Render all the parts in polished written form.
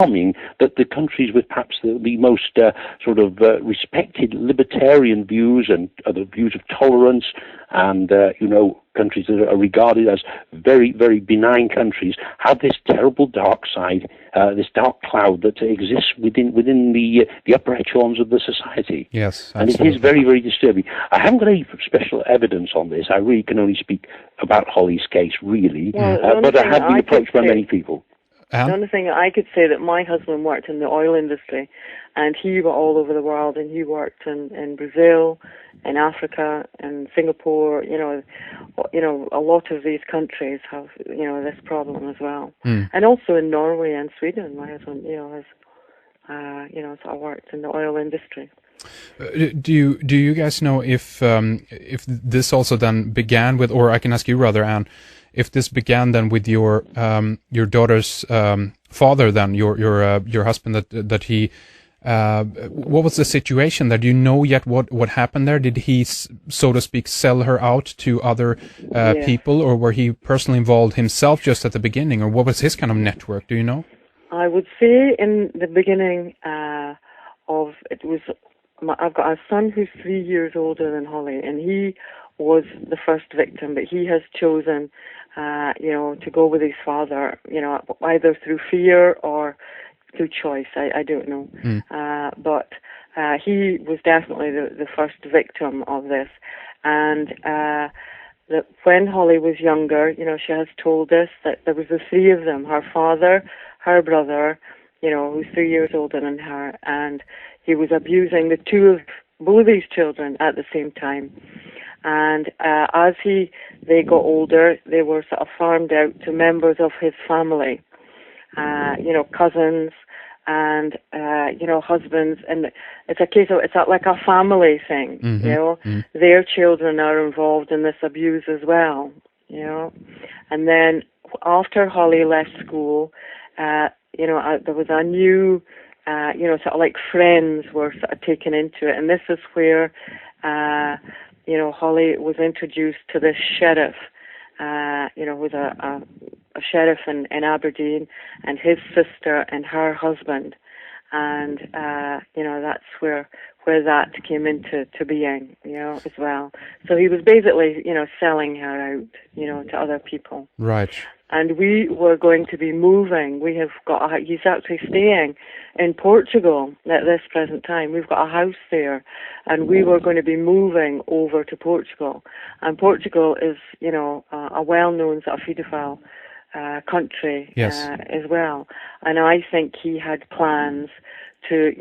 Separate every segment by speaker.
Speaker 1: alarming that the countries with perhaps the most respected libertarian views and other views of tolerance and, countries that are regarded as very, very benign countries have this terrible dark side, this dark cloud that exists within the upper echelons of the society.
Speaker 2: Yes, absolutely.
Speaker 1: And it is very, very disturbing. I haven't got any special evidence on this. I really can only speak about Hollie's case, really. But I have been approached by many people.
Speaker 3: The only thing I could say that my husband worked in the oil industry, and he went all over the world, and he worked in Brazil, in Africa, in Singapore. A lot of these countries have this problem as well, and also in Norway and Sweden. My husband, has worked in the oil industry.
Speaker 2: Do you guys know if this also then began with, or I can ask you rather, Anne, if this began then with your daughter's father, then your husband, that he what was the situation there? Do you know yet what happened there? Did he, so to speak, sell her out to other people, or were he personally involved himself just at the beginning, or what was his kind of network? Do you know?
Speaker 3: I would say in the beginning I've got a son who's 3 years older than Hollie, and he was the first victim, but he has chosen, to go with his father, either through fear or through choice. I don't know. But he was definitely the first victim of this. And that when Hollie was younger, she has told us that there was the three of them, her father, her brother, who's 3 years older than her, and he was abusing both of these children at the same time. And as they got older, they were sort of farmed out to members of his family, cousins and, husbands. And it's a case of, like a family thing, Their children are involved in this abuse as well, And then after Hollie left school, there was a new, sort of like friends were sort of taken into it. And this is where, Hollie was introduced to this sheriff, who's a sheriff in Aberdeen, and his sister and her husband. And, that's where that came into being, as well. So he was basically, selling her out, to other people.
Speaker 2: Right.
Speaker 3: And we were going to be moving. He's actually staying in Portugal at this present time. We've got a house there, and we were going to be moving over to Portugal. And Portugal is, a well-known sort of paedophile country as well. And I think he had plans to,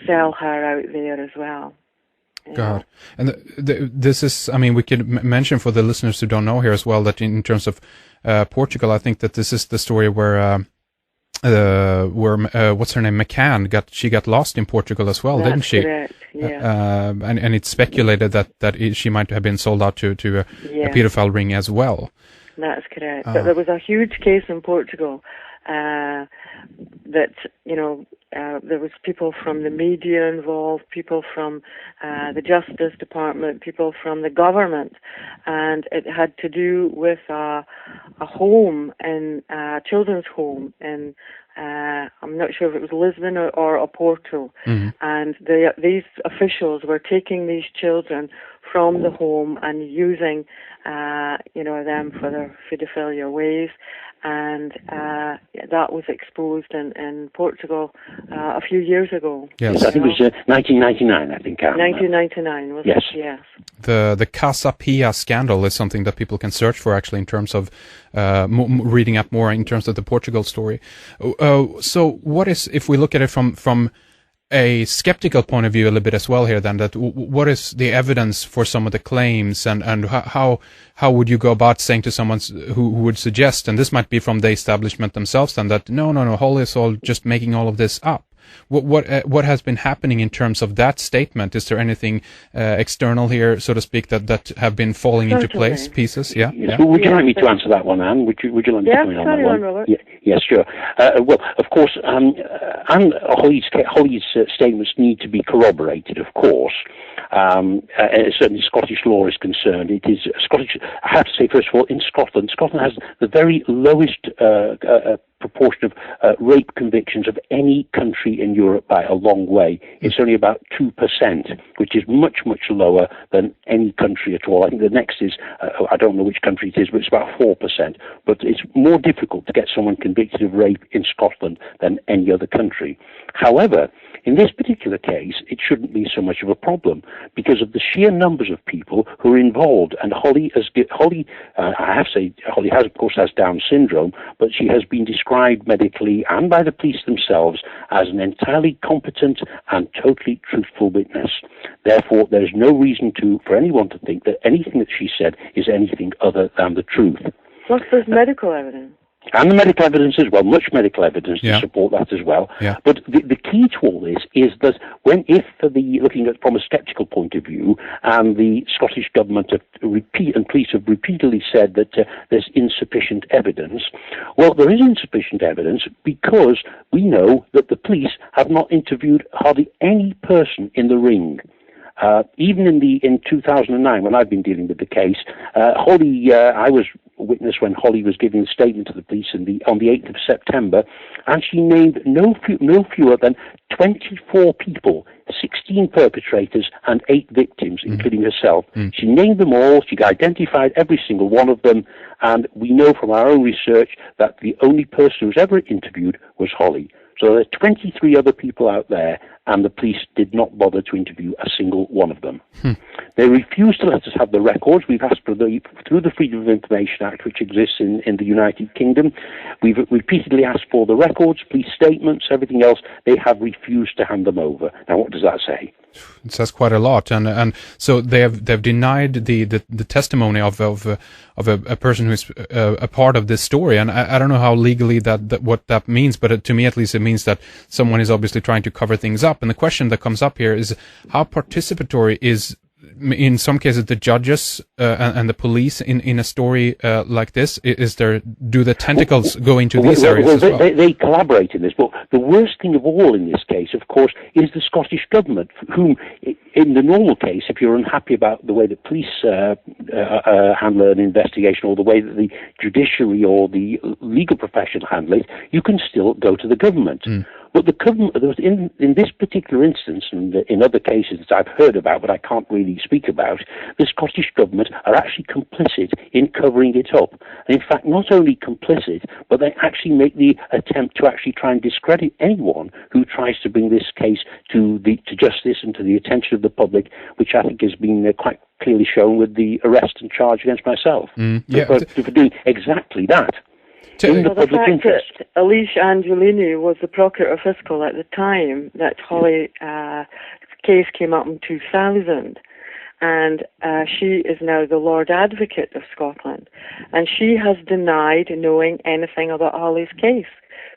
Speaker 3: sell her out there as well.
Speaker 2: God. And this is, we could mention for the listeners who don't know here as well, that in terms of Portugal, I think that this is the story where what's her name, McCann, she got lost in Portugal as well, didn't she?
Speaker 3: Correct. Yeah.
Speaker 2: And it's speculated that she might have been sold out to a pedophile ring as well.
Speaker 3: That's correct. But there was a huge case in Portugal that there was people from the media involved, people from the Justice Department, people from the government, and it had to do with a home, a children's home in I'm not sure if it was Lisbon or Oporto, and these officials were taking these children from the home and using them for their paedophilia ways. And that was exposed in Portugal a few years ago.
Speaker 1: Yes, I think it was 1999, I think.
Speaker 3: 1999, was it? Yes.
Speaker 2: The Casa Pia scandal is something that people can search for, actually, in terms of reading up more in terms of the Portugal story. So what is, if we look at it from a skeptical point of view a little bit as well here, then, that what is the evidence for some of the claims, and how would you go about saying to someone who would suggest, and this might be from the establishment themselves, then, that no, Hollie is all just making all of this up? What has been happening in terms of that statement? Is there anything external here, so to speak, that have been falling into place, pieces? Yeah.
Speaker 1: Would you like me to answer that one, Anne? Would you like me to comment on that one?
Speaker 3: Robert.
Speaker 1: Yes, sure. Well, of course, Hollie's statements need to be corroborated, of course. certainly Scottish law is concerned. It is Scottish. I have to say, first of all, in Scotland has the very lowest proportion of rape convictions of any country in Europe by a long way. It's only about 2%, which is much, much lower than any country at all. I think the next is, I don't know which country it is, but it's about 4%. But it's more difficult to get someone convicted of rape in Scotland than any other country. However, in this particular case, it shouldn't be so much of a problem because of the sheer numbers of people who are involved. And Hollie has, of course, has Down syndrome, but she has been described medically and by the police themselves as an entirely competent and totally truthful witness. Therefore, there is no reason for anyone to think that anything that she said is anything other than the truth.
Speaker 3: Plus, there's medical evidence.
Speaker 1: And the medical evidence as well, much medical evidence to support that as well.
Speaker 2: Yeah.
Speaker 1: But the key to all this is that looking at from a sceptical point of view, and the Scottish government and police have repeatedly said that there's insufficient evidence. Well, there is insufficient evidence because we know that the police have not interviewed hardly any person in the ring. Even in 2009, when I've been dealing with the case, I was witness when Hollie was giving a statement to the police on the 8th of September, and she named no fewer than 24 people, 16 perpetrators and 8 victims, including herself. She named them all, she identified every single one of them, and we know from our own research that the only person who was ever interviewed was Hollie. So there are 23 other people out there, and the police did not bother to interview a single one of them. They refused to let us have the records. We've asked through the Freedom of Information Act, which exists in the United Kingdom. We've repeatedly asked for the records, police statements, everything else. They have refused to hand them over. Now, what does that say?
Speaker 2: It says quite a lot, and so they've denied the testimony of a person who's a part of this story, and I don't know how legally that what that means, but to me at least it means that someone is obviously trying to cover things up. And the question that comes up here is how participatory is, in some cases, the judges and the police in a story like this? Do the tentacles go into these areas as well?
Speaker 1: They collaborate in this, but the worst thing of all in this case, of course, is the Scottish government, whom, in the normal case, if you're unhappy about the way the police handle an investigation or the way that the judiciary or the legal profession handle it, you can still go to the government. But the government, in this particular instance, and in other cases that I've heard about, but I can't really speak about, the Scottish government are actually complicit in covering it up. And in fact, not only complicit, but they actually make the attempt to actually try and discredit anyone who tries to bring this case to justice and to the attention of the public, which I think has been quite clearly shown with the arrest and charge against myself for doing exactly that.
Speaker 3: So the fact that Elise Angelini was the Procurator Fiscal at the time that Hollie's case came up in 2000, and she is now the Lord Advocate of Scotland, and she has denied knowing anything about Hollie's case.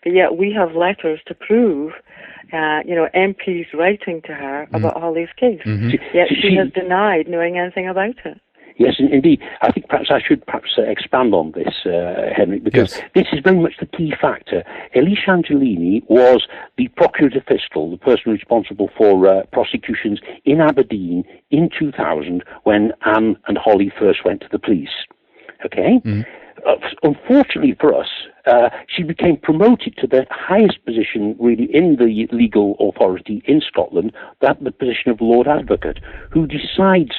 Speaker 3: But yet we have letters to prove, MPs writing to her about Hollie's case. Yet she has denied knowing anything about it.
Speaker 1: Yes, indeed. I think perhaps I should expand on this, Henry, because this is very much the key factor. Elise Angelini was the Procurator Fiscal, the person responsible for prosecutions in Aberdeen in 2000 when Anne and Hollie first went to the police. Okay? Unfortunately for us, she became promoted to the highest position really in the legal authority in Scotland, the position of Lord Advocate, who decides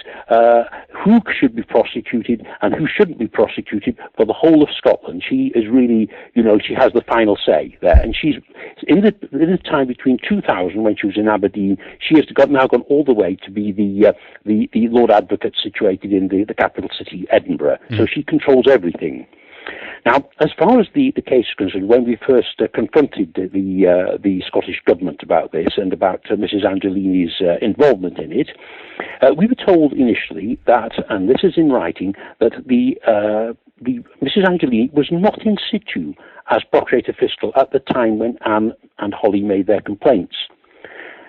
Speaker 1: who should be prosecuted and who shouldn't be prosecuted for the whole of Scotland. She is really, she has the final say there. And she's in the time between 2000 when she was in Aberdeen, she has now gone all the way to be the Lord Advocate situated in the capital city, Edinburgh. So she controls everything. Now, as far as the case is concerned, when we first confronted the Scottish government about this and about Mrs. Angelini's involvement in it, we were told initially that, and this is in writing, that the Mrs. Angelini was not in situ as Procurator Fiscal at the time when Anne and Hollie made their complaints.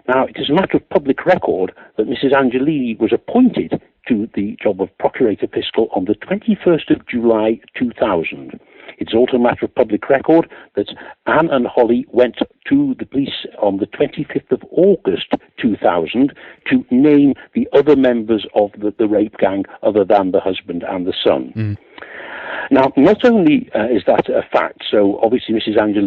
Speaker 1: Now, it is a matter of public record that Mrs. Angelini was appointed to the job of Procurator Fiscal on the 21st of July 2000. It's also a matter of public record that Anne and Hollie went to the police on the 25th of August 2000 to name the other members of the rape gang other than the husband and the son. Now, not only is that a fact, so obviously Mrs. Angela